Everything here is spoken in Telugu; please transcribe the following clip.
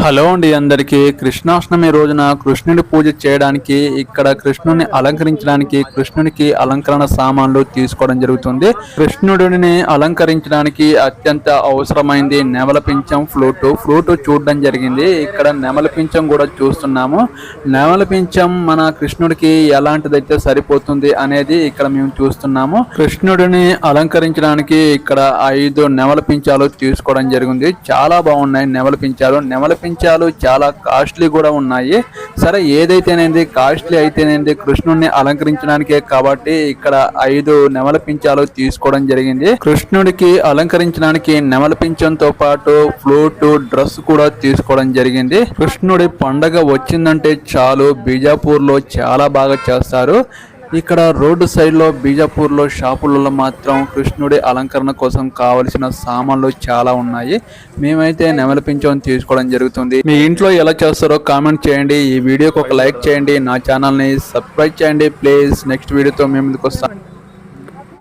హలో అండి అందరికీ కృష్ణాష్టమి రోజున కృష్ణుడి పూజ చేయడానికి ఇక్కడ కృష్ణుని అలంకరించడానికి కృష్ణునికి అలంకరణ సామాన్లు తీసుకోవడం జరుగుతుంది. కృష్ణుడిని అలంకరించడానికి అత్యంత అవసరమైంది నెమల పింఛం, ఫ్లూట్ చూడడం జరిగింది. ఇక్కడ నెమల పింఛం కూడా చూస్తున్నాము. నెమల పింఛం మన కృష్ణుడికి ఎలాంటిదైతే సరిపోతుంది అనేది ఇక్కడ మేము చూస్తున్నాము. కృష్ణుడిని అలంకరించడానికి ఇక్కడ 5 నెమల పింఛాలు తీసుకోవడం జరిగింది. చాలా బాగున్నాయి నెమల పింఛాలు చాలా కాస్ట్లీ కూడా ఉన్నాయి. సరే ఏదైతేనేది కాస్ట్లీ అయితేనేది కృష్ణుడిని అలంకరించడానికే కాబట్టి ఇక్కడ 5 నెమల పింఛాలు తీసుకోవడం జరిగింది. కృష్ణుడికి అలంకరించడానికి నెమల పింఛంతో పాటు ఫ్లూట్, డ్రెస్ కూడా తీసుకోవడం జరిగింది. కృష్ణుడి పండగ వచ్చిందంటే చాలు బీజాపూర్ లో చాలా బాగా చేస్తారు. ఇక్కడ రోడ్డు సైడ్ లో బీజాపూర్ లో షాపులలో మాత్రం కృష్ణుడి అలంకరణ కోసం కావలసిన సామాన్లు చాలా ఉన్నాయి. మేమైతే నెమలి పింఛం తీసుకోవడం జరుగుతుంది. మీ ఇంట్లో ఎలా చేస్తారో కామెంట్ చేయండి. ఈ వీడియోకి ఒక లైక్ చేయండి. నా ఛానల్ ని సబ్స్క్రైబ్ చేయండి ప్లీజ్. నెక్స్ట్ వీడియోతో మేము ముందుకు వస్తాం.